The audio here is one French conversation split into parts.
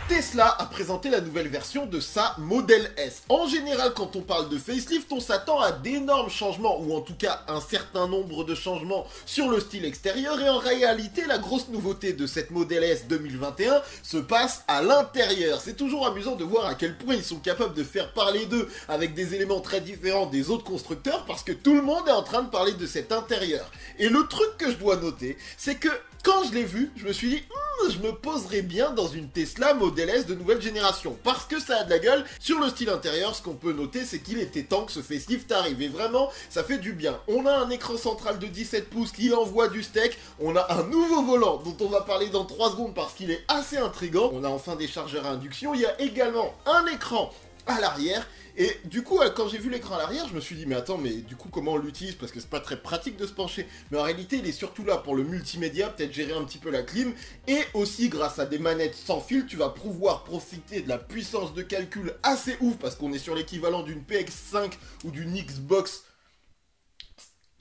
Tesla a présenté la nouvelle version de sa Model S. En général, quand on parle de facelift, on s'attend à d'énormes changements, ou en tout cas un certain nombre de changements sur le style extérieur, et en réalité, la grosse nouveauté de cette Model S 2021 se passe à l'intérieur. C'est toujours amusant de voir à quel point ils sont capables de faire parler d'eux avec des éléments très différents des autres constructeurs, parce que tout le monde est en train de parler de cet intérieur. Et le truc que je dois noter, c'est que quand je l'ai vu, je me suis dit, je me poserais bien dans une Tesla Model S de nouvelle génération, parce que ça a de la gueule. Sur le style intérieur, ce qu'on peut noter, c'est qu'il était temps que ce facelift arrive, et vraiment, ça fait du bien. On a un écran central de 17 pouces qui envoie du steak, on a un nouveau volant dont on va parler dans 3 secondes parce qu'il est assez intriguant, on a enfin des chargeurs à induction, il y a également un écran à l'arrière. Et du coup, quand j'ai vu l'écran à l'arrière, je me suis dit, mais attends, mais du coup, comment on l'utilise? Parce que c'est pas très pratique de se pencher. Mais en réalité, il est surtout là pour le multimédia, peut-être gérer un petit peu la clim. Et aussi, grâce à des manettes sans fil, tu vas pouvoir profiter de la puissance de calcul assez ouf, parce qu'on est sur l'équivalent d'une PX5 ou d'une Xbox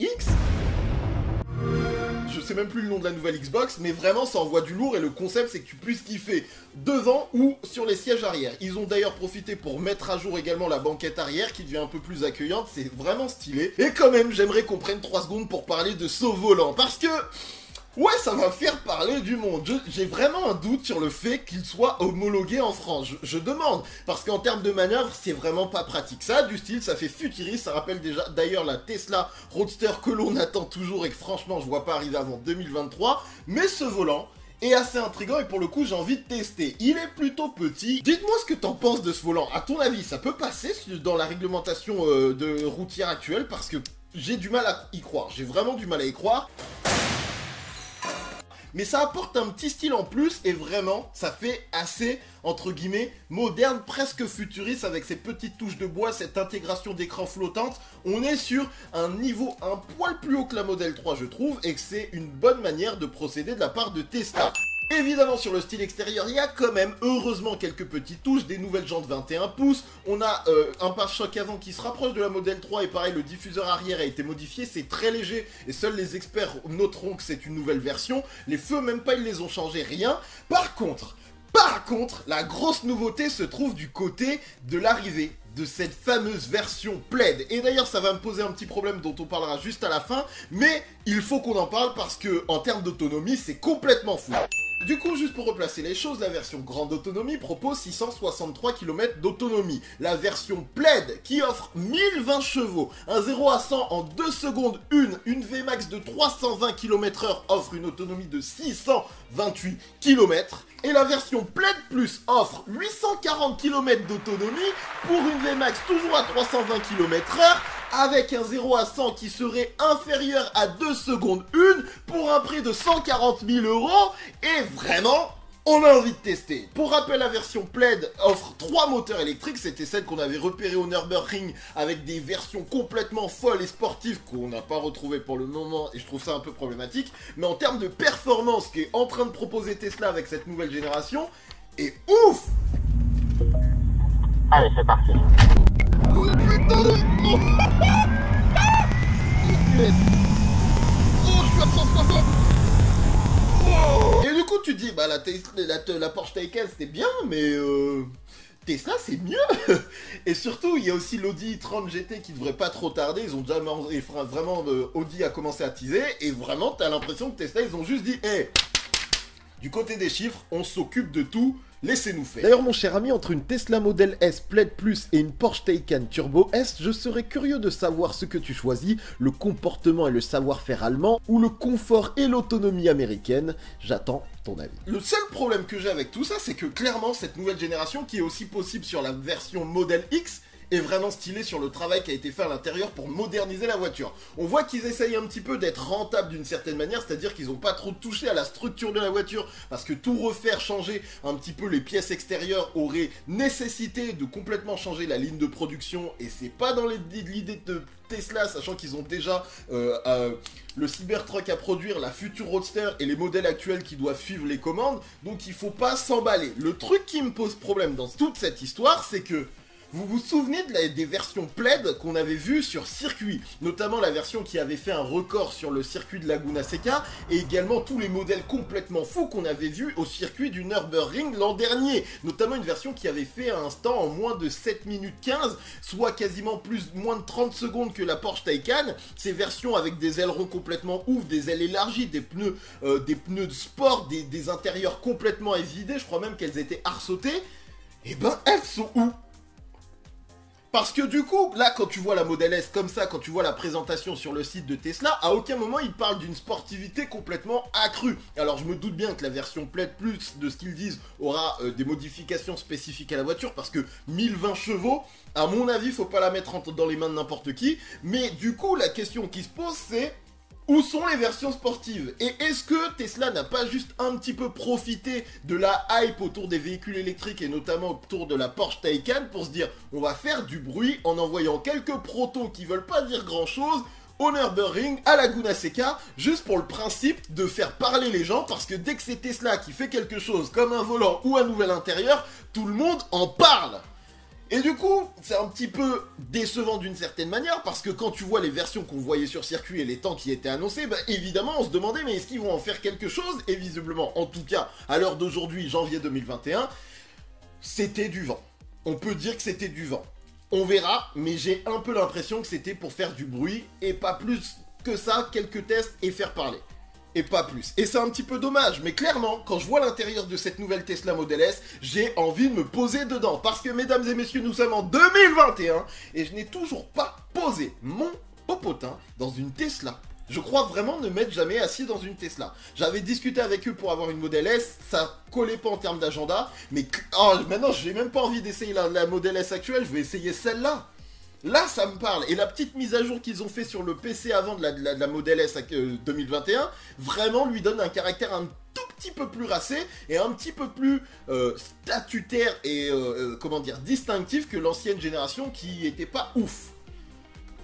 X. Je sais même plus le nom de la nouvelle Xbox, mais vraiment ça envoie du lourd, et le concept c'est que tu puisses kiffer devant ou sur les sièges arrière. Ils ont d'ailleurs profité pour mettre à jour également la banquette arrière qui devient un peu plus accueillante, c'est vraiment stylé. Et quand même j'aimerais qu'on prenne 3 secondes pour parler de ce volant, parce que ouais, ça va faire parler du monde. J'ai vraiment un doute sur le fait qu'il soit homologué en France. Je demande, parce qu'en termes de manœuvre, c'est vraiment pas pratique. Ça a du style, ça fait futuriste, ça rappelle déjà d'ailleurs la Tesla Roadster que l'on attend toujours et que franchement je vois pas arriver avant 2023. Mais ce volant est assez intriguant et pour le coup j'ai envie de tester. Il est plutôt petit. Dites-moi ce que t'en penses de ce volant. À ton avis, ça peut passer dans la réglementation de routière actuelle? Parce que j'ai du mal à y croire. J'ai vraiment du mal à y croire. Mais ça apporte un petit style en plus et vraiment ça fait assez entre guillemets moderne, presque futuriste avec ces petites touches de bois, cette intégration d'écran flottante. On est sur un niveau un poil plus haut que la Model 3 je trouve, et que c'est une bonne manière de procéder de la part de Tesla. Évidemment sur le style extérieur il y a quand même heureusement quelques petites touches, des nouvelles jantes 21 pouces, on a un pare-choc avant qui se rapproche de la Model 3 et pareil le diffuseur arrière a été modifié, c'est très léger et seuls les experts noteront que c'est une nouvelle version, les feux même pas ils les ont changés, rien. Par contre, la grosse nouveauté se trouve du côté de l'arrivée de cette fameuse version plaid. Et d'ailleurs, ça va me poser un petit problème dont on parlera juste à la fin, mais il faut qu'on en parle parce que en termes d'autonomie, c'est complètement fou. Du coup, juste pour replacer les choses, la version grande autonomie propose 663 km d'autonomie. La version plaid, qui offre 1020 chevaux, un 0 à 100 en 2 secondes une Vmax de 320 km/h offre une autonomie de 628 km. Et la version Plaid Plus offre 840 km d'autonomie pour une Vmax toujours à 320 km/h avec un 0 à 100 qui serait inférieur à 2 secondes 1 pour un prix de 140 000 €. Et vraiment, on a envie de tester. Pour rappel, la version Plaid offre 3 moteurs électriques. C'était celle qu'on avait repérée au Nürburgring avec des versions complètement folles et sportives qu'on n'a pas retrouvées pour le moment et je trouve ça un peu problématique. Mais en termes de performance qu'est en train de proposer Tesla avec cette nouvelle génération est ouf. Allez, c'est parti. Oh putain de... Oh, je suis à 160. Et du coup tu te dis, bah la Porsche Taycan c'était bien, mais Tesla c'est mieux. Et surtout il y a aussi l'Audi e-tron GT qui devrait pas trop tarder, ils ont déjà vraiment Audi a commencé à teaser, et vraiment t'as l'impression que Tesla ils ont juste dit, hey, du côté des chiffres, on s'occupe de tout, laissez-nous faire. D'ailleurs mon cher ami, entre une Tesla Model S Plaid Plus et une Porsche Taycan Turbo S, je serais curieux de savoir ce que tu choisis, le comportement et le savoir-faire allemand, ou le confort et l'autonomie américaine. J'attends ton avis. Le seul problème que j'ai avec tout ça, c'est que clairement cette nouvelle génération, qui est aussi possible sur la version Model X, est vraiment stylé sur le travail qui a été fait à l'intérieur pour moderniser la voiture. On voit qu'ils essayent un petit peu d'être rentables d'une certaine manière, c'est-à-dire qu'ils n'ont pas trop touché à la structure de la voiture, parce que tout refaire, changer un petit peu les pièces extérieures aurait nécessité de complètement changer la ligne de production, et c'est pas dans l'idée de Tesla, sachant qu'ils ont déjà le Cybertruck à produire, la future Roadster et les modèles actuels qui doivent suivre les commandes, donc il faut pas s'emballer. Le truc qui me pose problème dans toute cette histoire, c'est que Vous vous souvenez des versions plaid qu'on avait vues sur circuit, notamment la version qui avait fait un record sur le circuit de Laguna Seca, et également tous les modèles complètement fous qu'on avait vus au circuit du Nürburgring l'an dernier, notamment une version qui avait fait un temps en moins de 7 minutes 15, soit quasiment moins de 30 secondes que la Porsche Taycan. Ces versions avec des ailerons complètement ouf, des ailes élargies, des pneus de sport, des intérieurs complètement évidés, je crois même qu'elles étaient arsautées, et ben elles sont où ? Parce que du coup, là, quand tu vois la Model S comme ça, quand tu vois la présentation sur le site de Tesla, à aucun moment ils parlent d'une sportivité complètement accrue. Alors je me doute bien que la version Plaid Plus, de ce qu'ils disent, aura des modifications spécifiques à la voiture, parce que 1020 chevaux, à mon avis, faut pas la mettre dans les mains de n'importe qui. Mais du coup, la question qui se pose, c'est... où sont les versions sportives? Et est-ce que Tesla n'a pas juste un petit peu profité de la hype autour des véhicules électriques et notamment autour de la Porsche Taycan pour se dire on va faire du bruit en envoyant quelques protos qui veulent pas dire grand chose au Nürburgring, à Laguna Seca, juste pour le principe de faire parler les gens, parce que dès que c'est Tesla qui fait quelque chose comme un volant ou un nouvel intérieur, tout le monde en parle. Et du coup, c'est un petit peu décevant d'une certaine manière, parce que quand tu vois les versions qu'on voyait sur circuit et les temps qui étaient annoncés, bah évidemment on se demandait mais est-ce qu'ils vont en faire quelque chose? Et visiblement, en tout cas, à l'heure d'aujourd'hui, janvier 2021, c'était du vent. On peut dire que c'était du vent. On verra, mais j'ai un peu l'impression que c'était pour faire du bruit, et pas plus que ça, quelques tests et faire parler. Et pas plus. Et c'est un petit peu dommage, mais clairement, quand je vois l'intérieur de cette nouvelle Tesla Model S, j'ai envie de me poser dedans. Parce que, mesdames et messieurs, nous sommes en 2021, et je n'ai toujours pas posé mon popotin dans une Tesla. Je crois vraiment ne m'être jamais assis dans une Tesla. J'avais discuté avec eux pour avoir une Model S, ça collait pas en termes d'agenda, mais maintenant j'ai même pas envie d'essayer la Model S actuelle, je vais essayer celle-là. Là, ça me parle. Et la petite mise à jour qu'ils ont fait sur le PC avant de la Model S 2021, vraiment lui donne un caractère un tout petit peu plus racé et un petit peu plus statutaire et, comment dire, distinctif que l'ancienne génération qui était pas ouf.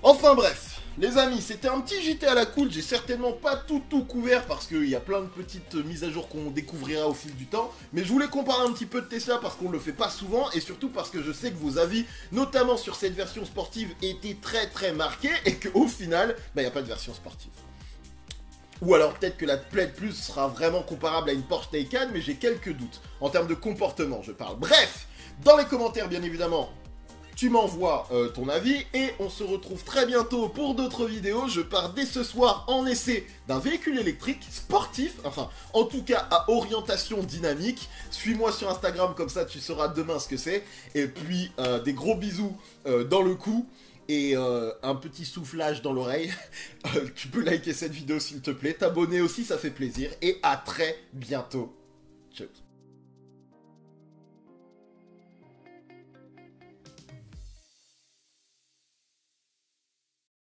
Enfin bref, les amis, c'était un petit JT à la cool, j'ai certainement pas tout couvert parce qu'il y a plein de petites mises à jour qu'on découvrira au fil du temps, mais je voulais comparer un petit peu de Tesla parce qu'on le fait pas souvent et surtout parce que je sais que vos avis, notamment sur cette version sportive, étaient très marqués et qu'au final, bah y a pas de version sportive. Ou alors peut-être que la Plaid Plus sera vraiment comparable à une Porsche Taycan, mais j'ai quelques doutes, en termes de comportement je parle. Bref, dans les commentaires bien évidemment, tu m'envoies ton avis et on se retrouve très bientôt pour d'autres vidéos. Je pars dès ce soir en essai d'un véhicule électrique sportif, enfin en tout cas à orientation dynamique. Suis-moi sur Instagram, comme ça tu sauras demain ce que c'est. Et puis des gros bisous dans le cou et un petit soufflage dans l'oreille. Tu peux liker cette vidéo s'il te plaît, t'abonner aussi, ça fait plaisir. Et à très bientôt. Ciao.